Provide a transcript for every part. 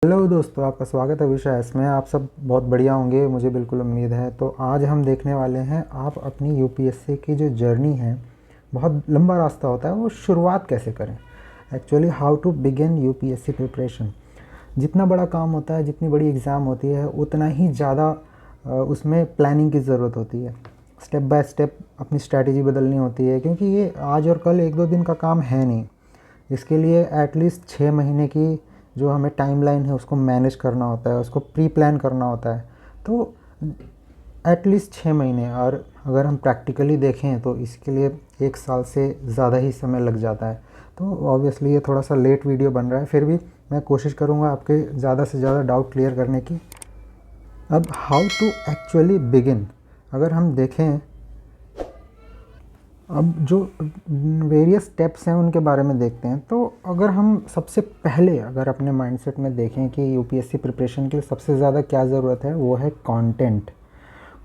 Hello दोस्तों, आपका स्वागत है विषय इसमें। आप सब बहुत बढ़िया होंगे, मुझे बिल्कुल उम्मीद है। तो आज हम देखने वाले हैं आप अपनी यूपीएससी की जो जर्नी है, बहुत लंबा रास्ता होता है, वो शुरुआत कैसे करें। Actually how to begin UPSC preparation. जितना बड़ा काम होता है, जितनी बड़ी एग्ज़ाम होती है, उतना ही ज़्यादा उसमें प्लानिंग की ज़रूरत होती है। स्टेप बाय स्टेप अपनी स्ट्रैटेजी बदलनी होती है, क्योंकि ये आज और कल 1-2 दिन का काम है नहीं। इसके लिए एटलीस्ट 6 महीने की जो हमें टाइमलाइन है उसको मैनेज करना होता है, उसको प्री प्लान करना होता है। तो एटलीस्ट 6 महीने, और अगर हम प्रैक्टिकली देखें तो इसके लिए 1 साल से ज़्यादा ही समय लग जाता है। तो ऑब्वियसली ये थोड़ा सा लेट वीडियो बन रहा है, फिर भी मैं कोशिश करूँगा आपके ज़्यादा से ज़्यादा डाउट क्लियर करने की। अब हाउ टू एक्चुअली बिगिन, अगर हम देखें, अब जो वेरियस स्टेप्स हैं उनके बारे में देखते हैं। तो अगर हम सबसे पहले अगर अपने माइंडसेट में देखें कि यूपीएससी प्रिपरेशन के लिए सबसे ज़्यादा क्या ज़रूरत है, वो है कंटेंट।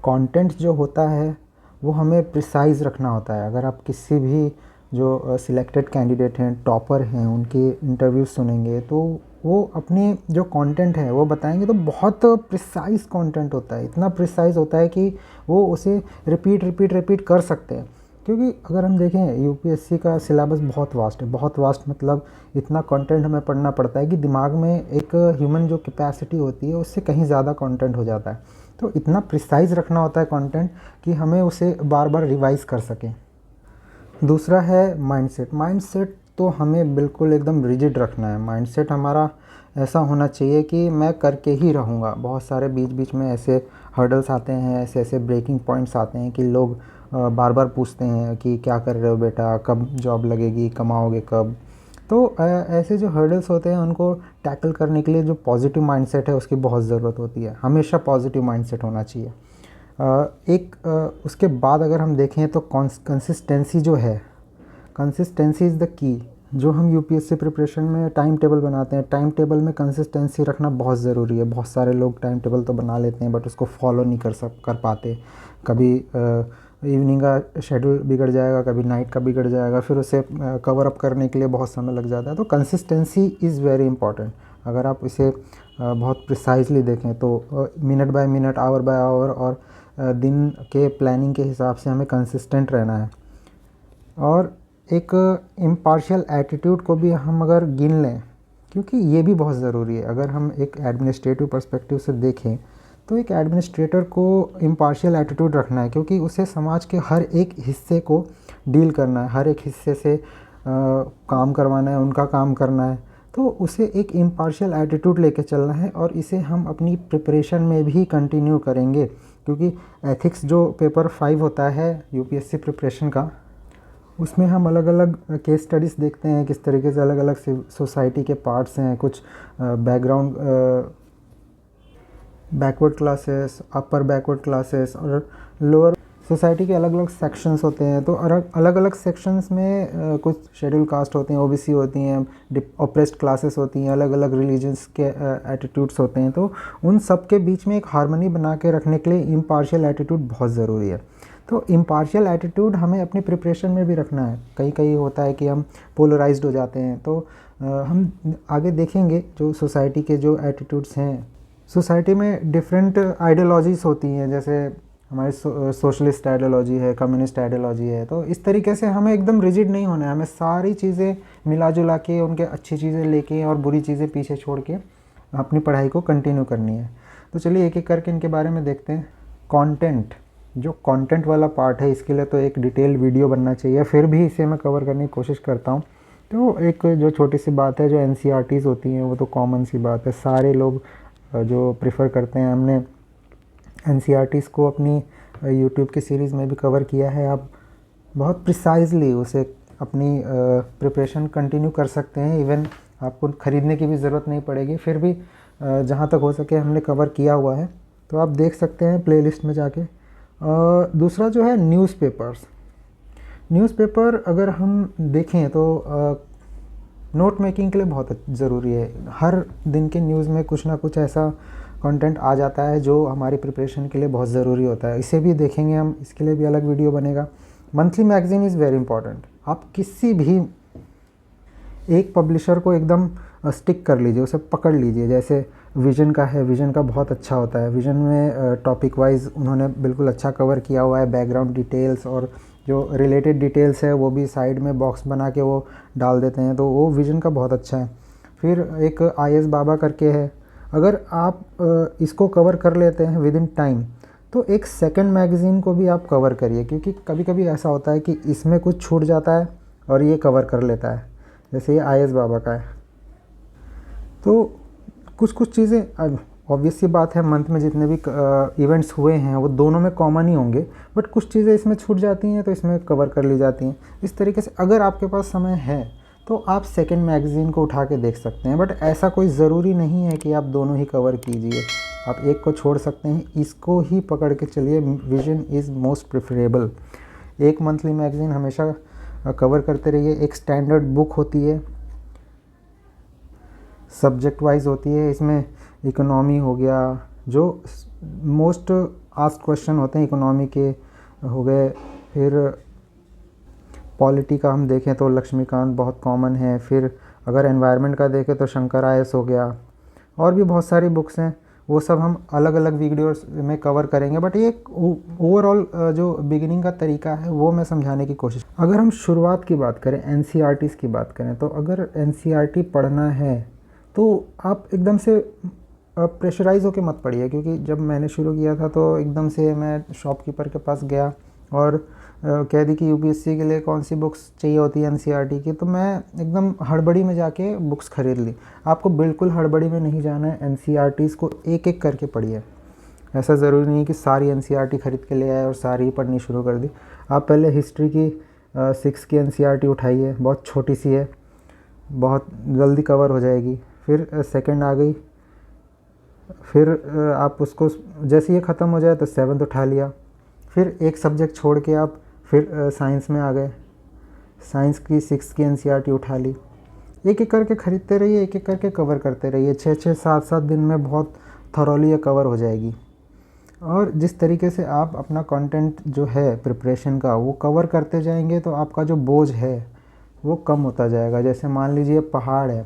कंटेंट जो होता है वो हमें प्रिसाइज़ रखना होता है। अगर आप किसी भी जो सिलेक्टेड कैंडिडेट हैं, टॉपर हैं, उनके इंटरव्यू सुनेंगे तो वो अपनी जो कंटेंट है वो बताएंगे, तो बहुत प्रिसाइज़ कंटेंट होता है। इतना प्रिसाइज़ होता है कि वो उसे रिपीट कर सकते हैं। क्योंकि अगर हम देखें, यूपीएससी का सिलेबस बहुत वास्ट है। बहुत वास्ट मतलब इतना कंटेंट हमें पढ़ना पड़ता है कि दिमाग में एक ह्यूमन जो कैपेसिटी होती है उससे कहीं ज़्यादा कंटेंट हो जाता है। तो इतना प्रिसाइज़ रखना होता है कंटेंट कि हमें उसे बार बार रिवाइज़ कर सकें। दूसरा है माइंडसेट। माइंडसेट तो हमें बिल्कुल एकदम रिजिड रखना है। माइंडसेट हमारा ऐसा होना चाहिए कि मैं करके ही रहूँगा। बहुत सारे बीच बीच में ऐसे हर्डल्स आते हैं, ऐसे ऐसे ब्रेकिंग पॉइंट्स आते हैं कि लोग बार बार पूछते हैं कि क्या कर रहे हो बेटा, कब जॉब लगेगी, कमाओगे कब। तो ऐसे जो हर्डल्स होते हैं उनको टैकल करने के लिए जो पॉजिटिव माइंडसेट है उसकी बहुत ज़रूरत होती है। हमेशा पॉजिटिव माइंडसेट होना चाहिए। उसके बाद अगर हम देखें तो कंसिस्टेंसी जो है, कंसिस्टेंसी इज़ द की। जो हम यूपीएससी प्रिपरेशन में टाइम टेबल बनाते हैं, टाइम टेबल में कंसिस्टेंसी रखना बहुत ज़रूरी है। बहुत सारे लोग टाइम टेबल तो बना लेते हैं बट उसको फॉलो नहीं कर पाते। कभी इवनिंग का शेड्यूल बिगड़ जाएगा, कभी नाइट का बिगड़ जाएगा, फिर उसे कवर अप करने के लिए बहुत समय लग जाता है। तो कंसिस्टेंसी इज़ वेरी इंपॉर्टेंट। अगर आप इसे बहुत प्रिसाइजली देखें तो minute by minute, hour by hour और दिन के प्लानिंग के हिसाब से हमें कंसिस्टेंट रहना है। और एक इम्पार्शियल एटीट्यूड को भी हम अगर गिन लें, क्योंकि ये भी बहुत ज़रूरी है। अगर हम एक एडमिनिस्ट्रेटिव पर्सपेक्टिव से देखें तो एक एडमिनिस्ट्रेटर को इम्पार्शियल एटीट्यूड रखना है, क्योंकि उसे समाज के हर एक हिस्से को डील करना है, हर एक हिस्से से काम करवाना है, उनका काम करना है। तो उसे एक इम्पार्शियल एटीट्यूड लेके चलना है, और इसे हम अपनी प्रिपरेशन में भी कंटिन्यू करेंगे। क्योंकि एथिक्स जो पेपर 5 होता है यूपीएससी प्रिपरेशन का, उसमें हम अलग अलग केस स्टडीज़ देखते हैं, किस तरीके से अलग अलग सोसाइटी के पार्ट्स हैं, कुछ बैकग्राउंड, बैकवर्ड क्लासेस, अपर बैकवर्ड क्लासेस और लोअर सोसाइटी के अलग अलग सेक्शंस होते हैं। तो अलग अलग सेक्शंस में कुछ शेड्यूल कास्ट होते हैं, ओबीसी होती हैं, ऑप्रेस्ड क्लासेस होती हैं, अलग अलग रिलीजन्स के एटीट्यूड्स होते हैं। तो उन सब के बीच में एक हार्मनी बना के रखने के लिए इम्पार्शियल एटीट्यूड बहुत ज़रूरी है। तो इम्पार्शियल एटीट्यूड हमें अपनी प्रिपरेशन में भी रखना है। कई कई होता है कि हम पोलराइज्ड हो जाते हैं। तो हम आगे देखेंगे जो सोसाइटी के जो एटीट्यूड्स हैं। सोसाइटी में डिफरेंट आइडियोलॉजीज़ होती हैं, जैसे हमारी सोशलिस्ट आइडियोलॉजी है, कम्युनिस्ट आइडियोलॉजी है। तो इस तरीके से हमें एकदम रिजिड नहीं होना है। हमें सारी चीज़ें मिला जुला के, उनके अच्छी चीज़ें लेके और बुरी चीज़ें पीछे छोड़ के अपनी पढ़ाई को कंटिन्यू करनी है। तो चलिए एक एक करके इनके बारे में देखते हैं। कंटेंट, जो कंटेंट वाला पार्ट है, इसके लिए तो एक डिटेल वीडियो बनना चाहिए, फिर भी इसे मैं कवर करने की कोशिश करता हूँ। तो एक जो छोटी सी बात है, जो एनसीईआरटीज़ होती हैं वो तो कॉमन सी बात है, सारे लोग जो प्रेफर करते हैं। हमने एनसीईआरटीज़ को अपनी यूट्यूब की सीरीज़ में भी कवर किया है। आप बहुत प्रिसाइजली उसे अपनी प्रिपरेशन कंटिन्यू कर सकते हैं। इवन आपको ख़रीदने की भी ज़रूरत नहीं पड़ेगी, फिर भी जहाँ तक हो सके हमने कवर किया हुआ है, तो आप देख सकते हैं प्लेलिस्ट में जाके। दूसरा जो है न्यूज़पेपर्स। न्यूज़पेपर अगर हम देखें तो नोट मेकिंग के लिए बहुत ज़रूरी है। हर दिन के न्यूज़ में कुछ ना कुछ ऐसा कंटेंट आ जाता है जो हमारी प्रिपरेशन के लिए बहुत ज़रूरी होता है। इसे भी देखेंगे हम, इसके लिए भी अलग वीडियो बनेगा। Monthly magazine is very important. आप किसी भी एक पब्लिशर को एकदम स्टिक कर लीजिए, उसे पकड़ लीजिए। जैसे विज़न का है, विज़न का बहुत अच्छा होता है। विज़न में टॉपिक वाइज उन्होंने बिल्कुल अच्छा कवर किया हुआ है, बैकग्राउंड डिटेल्स और जो रिलेटेड डिटेल्स है वो भी साइड में बॉक्स बना के वो डाल देते हैं, तो वो विज़न का बहुत अच्छा है। फिर एक IS बाबा करके है, अगर आप इसको कवर कर लेते हैं विद इन टाइम, तो एक सेकंड मैगज़ीन को भी आप कवर करिए, क्योंकि कभी कभी ऐसा होता है कि इसमें कुछ छूट जाता है और ये कवर कर लेता है। जैसे ये IS बाबा का है, तो कुछ कुछ चीज़ें ऑब्वियस सी बात है, मंथ में जितने भी इवेंट्स हुए हैं वो दोनों में कॉमन ही होंगे, बट कुछ चीज़ें इसमें छूट जाती हैं तो इसमें कवर कर ली जाती हैं। इस तरीके से अगर आपके पास समय है तो आप सेकंड मैगज़ीन को उठा के देख सकते हैं, बट ऐसा कोई ज़रूरी नहीं है कि आप दोनों ही कवर कीजिए, आप एक को छोड़ सकते हैं, इसको ही पकड़ के चलिए। Vision is most preferable. एक मंथली मैगज़ीन हमेशा कवर करते रहिए। एक स्टैंडर्ड बुक होती है, सब्जेक्ट वाइज होती है, इसमें इकोनॉमी हो गया, जो मोस्ट आस्क्ड क्वेश्चन होते हैं इकोनॉमी के हो गए। फिर पॉलिटी का हम देखें तो लक्ष्मीकांत बहुत कॉमन है। फिर अगर एनवायरनमेंट का देखें तो शंकर IS हो गया, और भी बहुत सारी बुक्स हैं, वो सब हम अलग अलग वीडियोस में कवर करेंगे, बट ये ओवरऑल जो बिगिनिंग का तरीका है वो मैं समझाने की कोशिश। अगर हम शुरुआत की बात करें, NCERTs की बात करें, तो अगर NCERT पढ़ना है तो आप एकदम से प्रेशराइज़ होके मत पढ़िए, क्योंकि जब मैंने शुरू किया था तो एकदम से मैं शॉपकीपर के पास गया और कह दी कि UPSC के लिए कौन सी बुक्स चाहिए होती है NCERT की, तो मैं एकदम हड़बड़ी में जाके बुक्स ख़रीद ली। आपको बिल्कुल हड़बड़ी में नहीं जाना है, NCERTs को एक एक करके पढ़िए। ऐसा ज़रूरी नहीं कि सारी NCERT ख़रीद के ले आए और सारी ही पढ़नी शुरू कर दी। आप पहले हिस्ट्री की 6 की NCERT उठाइए, बहुत छोटी सी है, बहुत जल्दी कवर हो जाएगी। फिर सेकंड आ गई, फिर आप उसको जैसे ये ख़त्म हो जाए तो 7th उठा लिया। फिर एक सब्जेक्ट छोड़ के आप फिर साइंस में आ गए, साइंस की 6 की NCERT उठा ली। एक एक करके ख़रीदते रहिए, एक एक करके कवर करते रहिए। 6-6, 7-7 दिन में बहुत थॉरोली ये कवर हो जाएगी। और जिस तरीके से आप अपना कंटेंट जो है प्रिपरेशन का वो कवर करते जाएंगे तो आपका जो बोझ है वो कम होता जाएगा। जैसे मान लीजिए पहाड़ है,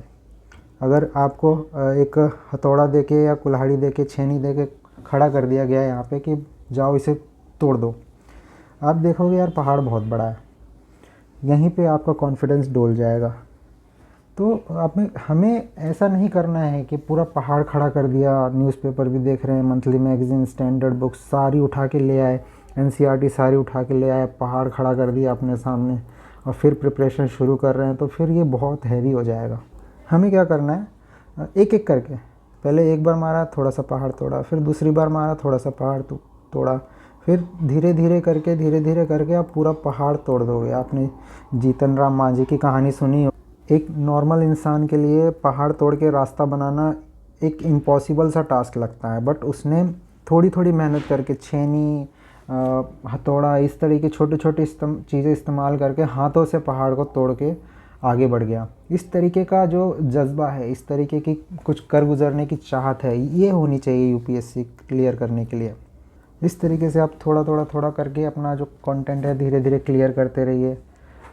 अगर आपको एक हथौड़ा देके या कुल्हाड़ी देके, छेनी देके खड़ा कर दिया गया है यहाँ पे कि जाओ इसे तोड़ दो, आप देखोगे यार पहाड़ बहुत बड़ा है, यहीं पे आपका कॉन्फिडेंस डोल जाएगा। तो हमें ऐसा नहीं करना है कि पूरा पहाड़ खड़ा कर दिया, न्यूज़पेपर भी देख रहे हैं, मंथली मैगज़ीन, स्टैंडर्ड बुक्स सारी उठा के ले आए, NCERT सारी उठा के ले आए, पहाड़ खड़ा कर दिया अपने सामने और फिर प्रिपरेशन शुरू कर रहे हैं, तो फिर ये बहुत हैवी हो जाएगा। हमें क्या करना है, एक एक करके, पहले एक बार मारा थोड़ा सा पहाड़ तोड़ा, फिर दूसरी बार मारा थोड़ा सा पहाड़ तोड़ा, फिर धीरे धीरे करके आप पूरा पहाड़ तोड़ दोगे। आपने जीतन राम मांझी की कहानी सुनी हो। एक नॉर्मल इंसान के लिए पहाड़ तोड़ के रास्ता बनाना एक इम्पॉसिबल सा टास्क लगता है, बट उसने थोड़ी थोड़ी मेहनत करके छेनी, हथौड़ा, इस तरह की छोटी छोटी चीज़ें इस्तेमाल करके हाथों से पहाड़ को तोड़ के आगे बढ़ गया। इस तरीके का जो जज्बा है, इस तरीके की कुछ कर गुजरने की चाहत है, ये होनी चाहिए UPSC क्लियर करने के लिए। इस तरीके से आप थोड़ा करके अपना जो कंटेंट है धीरे धीरे क्लियर करते रहिए।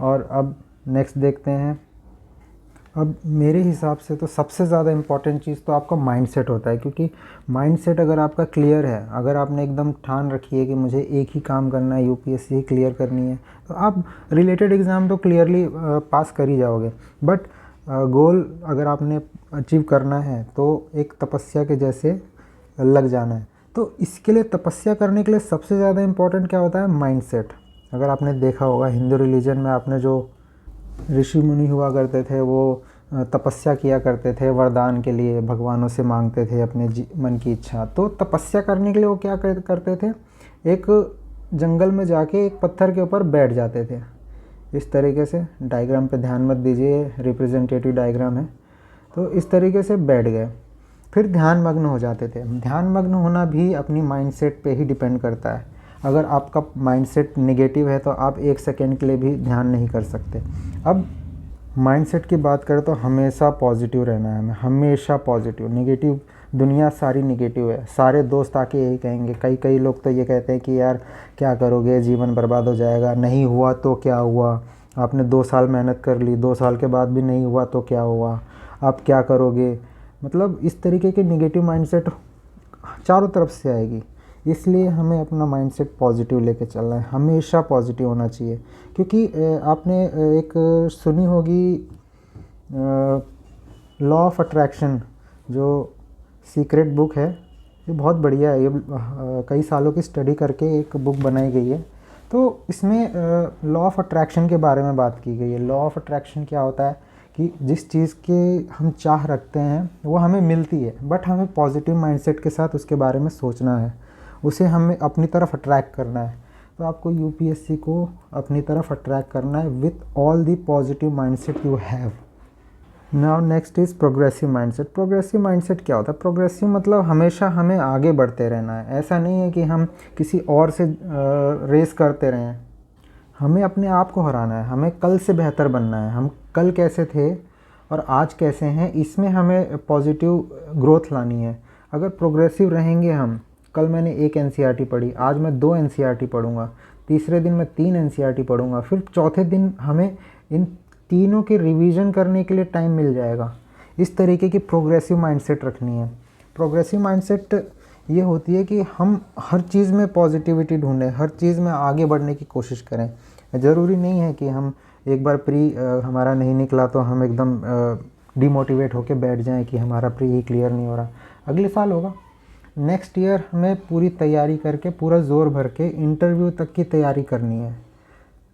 और अब नेक्स्ट देखते हैं। अब मेरे हिसाब से तो सबसे ज़्यादा इम्पॉर्टेंट चीज़ तो आपका माइंडसेट होता है, क्योंकि माइंडसेट अगर आपका क्लियर है, अगर आपने एकदम ठान रखी है कि मुझे एक ही काम करना है, UPSC क्लियर करनी है, तो आप रिलेटेड एग्ज़ाम तो क्लियरली पास कर ही जाओगे। बट गोल अगर आपने अचीव करना है तो एक तपस्या के जैसे लग जाना है। तो इसके लिए, तपस्या करने के लिए सबसे ज़्यादा इम्पॉर्टेंट क्या होता है, माइंडसेट। अगर आपने देखा होगा हिंदू रिलीजन में, आपने जो ऋषि मुनि हुआ करते थे वो तपस्या किया करते थे वरदान के लिए, भगवानों से मांगते थे अपने मन की इच्छा। तो तपस्या करने के लिए वो क्या करते थे, एक जंगल में जाके एक पत्थर के ऊपर बैठ जाते थे। इस तरीके से, डायग्राम पे ध्यान मत दीजिए, रिप्रेजेंटेटिव डायग्राम है, तो इस तरीके से बैठ गए, फिर ध्यान मग्न हो जाते थे। ध्यान मग्न होना भी अपनी माइंडसेट पे ही डिपेंड करता है। अगर आपका माइंडसेट नेगेटिव है तो आप 1 सेकेंड के लिए भी ध्यान नहीं कर सकते। अब माइंडसेट की बात करें तो हमेशा पॉजिटिव रहना है हमें, हमेशा पॉजिटिव। नेगेटिव, दुनिया सारी नेगेटिव है, सारे दोस्त आके यही कहेंगे। कई लोग तो ये कहते हैं कि यार क्या करोगे, जीवन बर्बाद हो जाएगा, नहीं हुआ तो क्या हुआ, आपने 2 साल मेहनत कर ली, 2 साल के बाद भी नहीं हुआ तो क्या हुआ, आप क्या करोगे, मतलब इस तरीके के नेगेटिव माइंडसेट चारों तरफ से आएगी। इसलिए हमें अपना माइंडसेट पॉजिटिव लेके चलना है, हमेशा पॉजिटिव होना चाहिए। क्योंकि आपने एक सुनी होगी लॉ ऑफ अट्रैक्शन, जो सीक्रेट बुक है, ये बहुत बढ़िया है। ये कई सालों की स्टडी करके एक बुक बनाई गई है। तो इसमें लॉ ऑफ अट्रैक्शन के बारे में बात की गई है। लॉ ऑफ अट्रैक्शन क्या होता है कि जिस चीज़ के हम चाह रखते हैं वो हमें मिलती है, बट हमें पॉजिटिव माइंडसेट के साथ उसके बारे में सोचना है, उसे हमें अपनी तरफ अट्रैक्ट करना है। तो आपको यूपीएससी को अपनी तरफ अट्रैक्ट करना है with all the positive mindset you have. Now next is progressive mindset. Progressive mindset क्या होता है? प्रोग्रेसिव मतलब हमेशा हमें आगे बढ़ते रहना है। ऐसा नहीं है कि हम किसी और से रेस करते रहें। हमें अपने आप को हराना है, हमें कल से बेहतर बनना है। हम कल कैसे थे और आज कैसे हैं, इसमें हमें पॉजिटिव ग्रोथ लानी है। अगर प्रोग्रेसिव रहेंगे हम, कल मैंने एक एनसीईआरटी पढ़ी, आज मैं 2 एनसीईआरटी पढ़ूंगा, तीसरे दिन मैं 3 एनसीईआरटी पढ़ूंगा, फिर चौथे दिन हमें इन तीनों के रिवीजन करने के लिए टाइम मिल जाएगा। इस तरीके की प्रोग्रेसिव माइंडसेट रखनी है। प्रोग्रेसिव माइंडसेट ये होती है कि हम हर चीज़ में पॉजिटिविटी ढूंढें, हर चीज़ में आगे बढ़ने की कोशिश करें। ज़रूरी नहीं है कि हम एक बार प्री हमारा नहीं निकला तो हम एकदम डिमोटिवेट होकर बैठ जाएं कि हमारा प्री ही क्लियर नहीं हो रहा, अगले साल होगा। नेक्स्ट ईयर हमें पूरी तैयारी करके, पूरा ज़ोर भर के इंटरव्यू तक की तैयारी करनी है।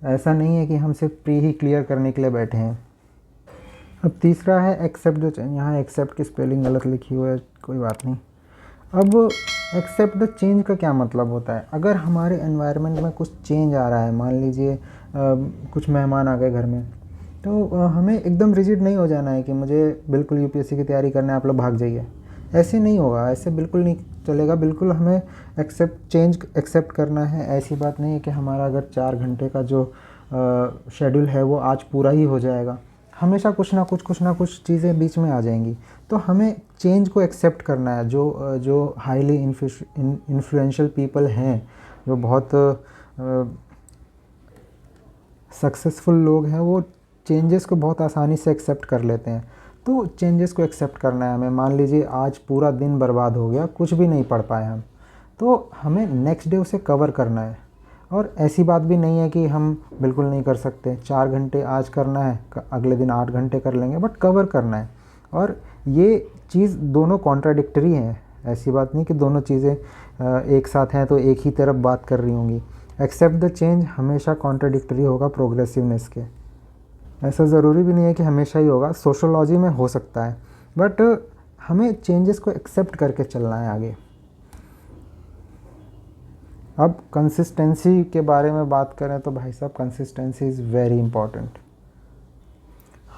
ऐसा नहीं है कि हम सिर्फ प्री ही क्लियर करने के लिए बैठे हैं। अब तीसरा है एक्सेप्ट द चेंज। यहाँ एक्सेप्ट की स्पेलिंग गलत लिखी हुई है, कोई बात नहीं। अब एक्सेप्ट द चेंज का क्या मतलब होता है? अगर हमारे एनवायरनमेंट में कुछ चेंज आ रहा है, मान लीजिए कुछ मेहमान आ गए घर में, तो हमें एकदम रिजिड नहीं हो जाना है कि मुझे बिल्कुल यूपीएससी की तैयारी करना है, आप लोग भाग जाइए। ऐसे नहीं होगा, ऐसे बिल्कुल नहीं चलेगा। बिल्कुल हमें चेंज एक्सेप्ट करना है। ऐसी बात नहीं है कि हमारा अगर 4 घंटे का जो शेड्यूल है वो आज पूरा ही हो जाएगा। हमेशा कुछ ना कुछ चीज़ें बीच में आ जाएंगी। तो हमें चेंज को एक्सेप्ट करना है। जो हाईली इन्फ्लुएंशियल पीपल हैं, जो बहुत सक्सेसफुल लोग हैं, वो चेंजेस को बहुत आसानी से एक्सेप्ट कर लेते हैं। तो चेंजेस को एक्सेप्ट करना है हमें। मान लीजिए आज पूरा दिन बर्बाद हो गया, कुछ भी नहीं पढ़ पाए हम, तो हमें नेक्स्ट डे उसे कवर करना है। और ऐसी बात भी नहीं है कि हम बिल्कुल नहीं कर सकते। 4 घंटे आज करना है, अगले दिन 8 घंटे कर लेंगे, बट कवर करना है। और ये चीज़ दोनों कॉन्ट्राडिक्टरी हैं। ऐसी बात नहीं कि दोनों चीज़ें एक साथ हैं तो एक ही तरफ बात कर रही होंगी। एक्सेप्ट द चेंज हमेशा कॉन्ट्राडिक्टरी होगा प्रोग्रेसिवनेस के। ऐसा ज़रूरी भी नहीं है कि हमेशा ही होगा, सोशोलॉजी में हो सकता है, बट हमें चेंजेस को एक्सेप्ट करके चलना है आगे। अब कंसिस्टेंसी के बारे में बात करें तो भाई साहब, कंसिस्टेंसी इज़ वेरी इम्पॉर्टेंट।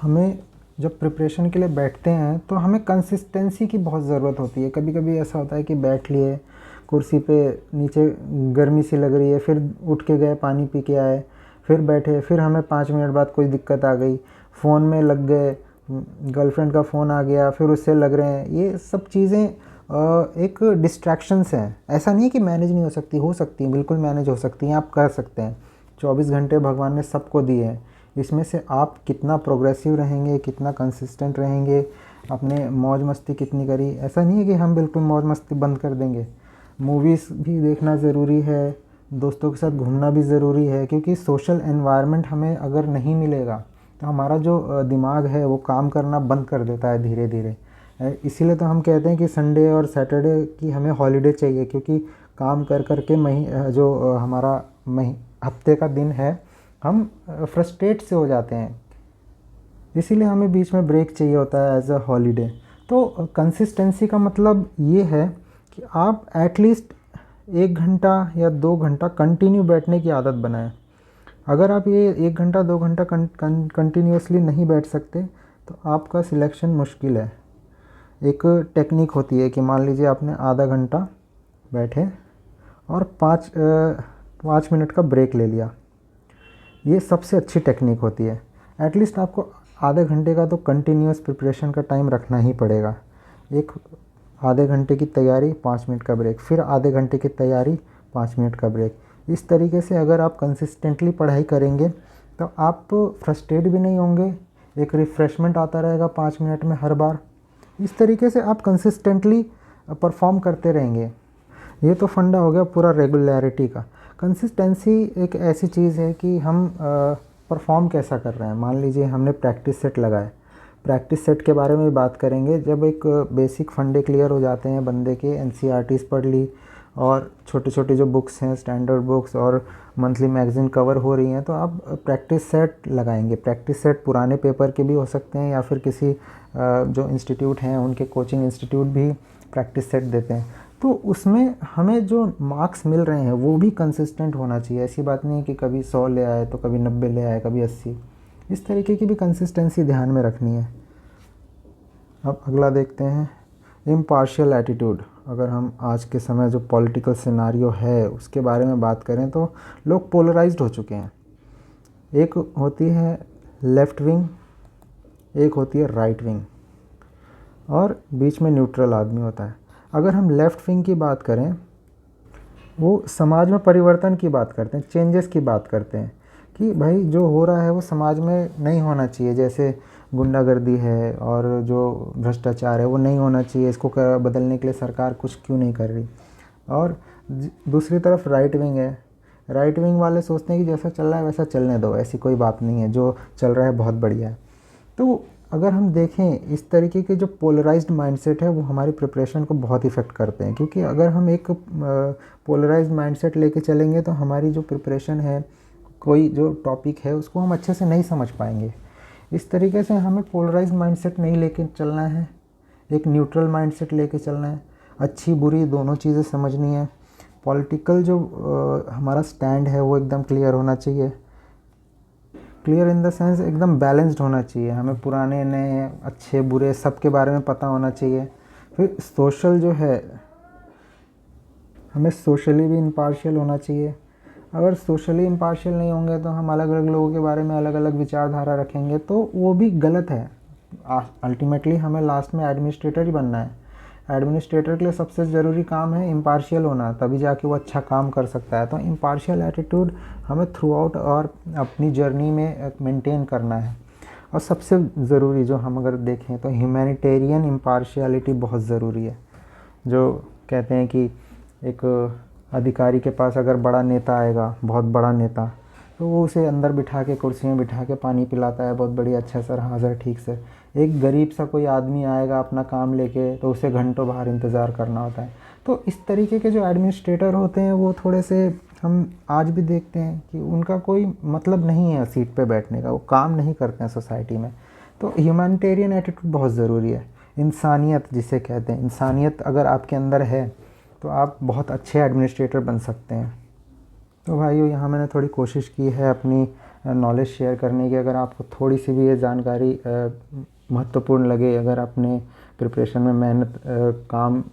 हमें जब प्रिपरेशन के लिए बैठते हैं तो हमें कंसिस्टेंसी की बहुत ज़रूरत होती है। कभी कभी ऐसा होता है कि बैठ लिए कुर्सी पे, नीचे गर्मी सी लग रही है, फिर उठ के गए, पानी पी के आए, फिर बैठे, फिर हमें 5 मिनट बाद कोई दिक्कत आ गई, फ़ोन में लग गए, गर्लफ्रेंड का फ़ोन आ गया, फिर उससे लग रहे हैं। ये सब चीज़ें एक डिस्ट्रैक्शंस हैं। ऐसा नहीं है कि मैनेज नहीं हो सकती हैं, बिल्कुल मैनेज हो सकती हैं, आप कर सकते हैं। 24 घंटे भगवान ने सबको दिए हैं। इसमें से आप कितना प्रोग्रेसिव रहेंगे, कितना कंसिस्टेंट रहेंगे, अपने मौज मस्ती कितनी करी। ऐसा नहीं है कि हम बिल्कुल मौज मस्ती बंद कर देंगे। मूवीज़ भी देखना ज़रूरी है, दोस्तों के साथ घूमना भी ज़रूरी है, क्योंकि सोशल एनवायरनमेंट हमें अगर नहीं मिलेगा तो हमारा जो दिमाग है वो काम करना बंद कर देता है धीरे धीरे। इसीलिए तो हम कहते हैं कि संडे और सैटरडे की हमें हॉलीडे चाहिए, क्योंकि काम कर कर के हमारा हफ्ते का दिन है, हम फ्रस्ट्रेट से हो जाते हैं। इसीलिए हमें बीच में ब्रेक चाहिए होता है एज अ हॉलीडे। तो कंसिस्टेंसी का मतलब ये है कि आप एटलीस्ट 1 घंटा या 2 घंटा कंटिन्यू बैठने की आदत बनाएं। अगर आप ये 1 घंटा 2 घंटा कंटिन्यूसली नहीं बैठ सकते तो आपका सिलेक्शन मुश्किल है। एक टेक्निक होती है कि मान लीजिए आपने आधा घंटा बैठे और 5 मिनट का ब्रेक ले लिया। ये सबसे अच्छी टेक्निक होती है। एटलीस्ट आपको आधे घंटे का तो कंटिन्यूस प्रिपरेशन का टाइम रखना ही पड़ेगा। एक आधे घंटे की तैयारी, 5 मिनट का ब्रेक, फिर आधे घंटे की तैयारी, 5 मिनट का ब्रेक। इस तरीके से अगर आप कंसिस्टेंटली पढ़ाई करेंगे तो आप फ्रस्ट्रेट भी नहीं होंगे, एक रिफ़्रेशमेंट आता रहेगा 5 मिनट में हर बार। इस तरीके से आप कंसिस्टेंटली परफॉर्म करते रहेंगे। ये तो फंडा हो गया पूरा रेगुलरिटी का। कंसिस्टेंसी एक ऐसी चीज़ है कि हम परफॉर्म कैसा कर रहे हैं। मान लीजिए हमने प्रैक्टिस सेट लगाए, प्रैक्टिस सेट के बारे में भी बात करेंगे। जब एक बेसिक फंडे क्लियर हो जाते हैं बंदे के, एनसीईआरटीज़ पढ़ ली और छोटे छोटे जो बुक्स हैं स्टैंडर्ड बुक्स और मंथली मैगज़ीन कवर हो रही हैं, तो आप प्रैक्टिस सेट लगाएंगे। प्रैक्टिस सेट पुराने पेपर के भी हो सकते हैं या फिर किसी जो इंस्टीट्यूट हैं उनके कोचिंग इंस्टीट्यूट भी प्रैक्टिस सेट देते हैं। तो उसमें हमें जो मार्क्स मिल रहे हैं वो भी कंसिस्टेंट होना चाहिए। ऐसी बात नहीं है कि कभी 100 ले आए तो कभी 90 ले आए, कभी 80। इस तरीके की भी कंसिस्टेंसी ध्यान में रखनी है। अब अगला देखते हैं, इम्पार्शियल एटीट्यूड। अगर हम आज के समय जो पॉलिटिकल सिनारियो है उसके बारे में बात करें तो लोग पोलराइज्ड हो चुके हैं। एक होती है लेफ़्ट विंग, एक होती है राइट विंग, और बीच में न्यूट्रल आदमी होता है। अगर हम लेफ़्ट विंग की बात करें, वो समाज में परिवर्तन की बात करते हैं, चेंजेस की बात करते हैं कि भाई जो हो रहा है वो समाज में नहीं होना चाहिए। जैसे गुंडागर्दी है और जो भ्रष्टाचार है वो नहीं होना चाहिए, इसको बदलने के लिए सरकार कुछ क्यों नहीं कर रही। और दूसरी तरफ राइट विंग है। राइट विंग वाले सोचते हैं कि जैसा चल रहा है वैसा चलने दो, ऐसी कोई बात नहीं है, जो चल रहा है बहुत बढ़िया है। तो अगर हम देखें इस तरीके के जो पोलराइज्ड माइंडसेट है वो हमारी प्रिपरेशन को बहुत इफ़ेक्ट करते हैं। क्योंकि अगर हम एक पोलराइज्ड माइंडसेट लेके चलेंगे तो हमारी जो प्रिपरेशन है, कोई जो टॉपिक है उसको हम अच्छे से नहीं समझ पाएंगे। इस तरीके से हमें पोलराइज्ड माइंडसेट नहीं लेके चलना है, एक न्यूट्रल माइंडसेट लेके चलना है। अच्छी बुरी दोनों चीज़ें समझनी है। पॉलिटिकल जो हमारा स्टैंड है वो एकदम क्लियर होना चाहिए। क्लियर इन द सेंस एकदम बैलेंस्ड होना चाहिए। हमें पुराने नए अच्छे बुरे सब के बारे में पता होना चाहिए। फिर सोशल जो है, हमें सोशली भी इम्पार्शियल होना चाहिए। अगर सोशली इम्पार्शियल नहीं होंगे तो हम अलग अलग लोगों के बारे में अलग अलग विचारधारा रखेंगे तो वो भी गलत है। अल्टीमेटली हमें लास्ट में एडमिनिस्ट्रेटर ही बनना है। एडमिनिस्ट्रेटर के लिए सबसे ज़रूरी काम है इम्पार्शियल होना, तभी जाके वो अच्छा काम कर सकता है। तो इम्पार्शियल एटीट्यूड हमें थ्रू आउट और अपनी जर्नी में मेंटेन करना है। और सबसे ज़रूरी जो हम अगर देखें तो ह्यूमैनिटेरियन इम्पार्शियलिटी बहुत ज़रूरी है। जो कहते हैं कि एक अधिकारी के पास अगर बड़ा नेता आएगा, बहुत बड़ा नेता, तो वो उसे अंदर बिठा के, कुर्सी में बिठा के पानी पिलाता है, बहुत बढ़िया, अच्छा सर, हाँ सर, ठीक से। एक गरीब सा कोई आदमी आएगा अपना काम लेके तो उसे घंटों बाहर इंतज़ार करना होता है। तो इस तरीके के जो एडमिनिस्ट्रेटर होते हैं वो थोड़े से, हम आज भी देखते हैं कि उनका कोई मतलब नहीं है सीट पे बैठने का, वो काम नहीं करते हैं सोसाइटी में। तो ह्यूमैनिटेरियन एटीट्यूड बहुत ज़रूरी है। इंसानियत जिसे कहते हैं, इंसानियत अगर आपके अंदर है तो आप बहुत अच्छे एडमिनिस्ट्रेटर बन सकते हैं। तो भाइयों, यहाँ मैंने थोड़ी कोशिश की है अपनी नॉलेज शेयर करने की। अगर आपको थोड़ी सी भी ये जानकारी महत्वपूर्ण लगे, अगर अपने प्रिपरेशन में मेहनत काम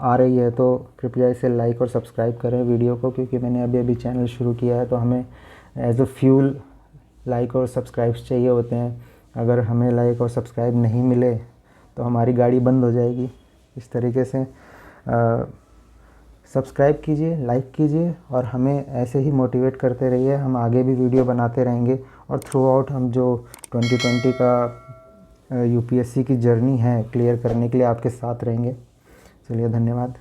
आ रही है, तो कृपया इसे लाइक और सब्सक्राइब करें वीडियो को। क्योंकि मैंने अभी अभी चैनल शुरू किया है तो हमें एज अ फ्यूल लाइक और सब्सक्राइब्स चाहिए होते हैं। अगर हमें लाइक और सब्सक्राइब नहीं मिले तो हमारी गाड़ी बंद हो जाएगी। इस तरीके से सब्सक्राइब कीजिए, लाइक कीजिए और हमें ऐसे ही मोटिवेट करते रहिए। हम आगे भी वीडियो बनाते रहेंगे और थ्रू आउट हम जो 2020 का यूपीएससी की जर्नी है क्लियर करने के लिए आपके साथ रहेंगे। चलिए, धन्यवाद।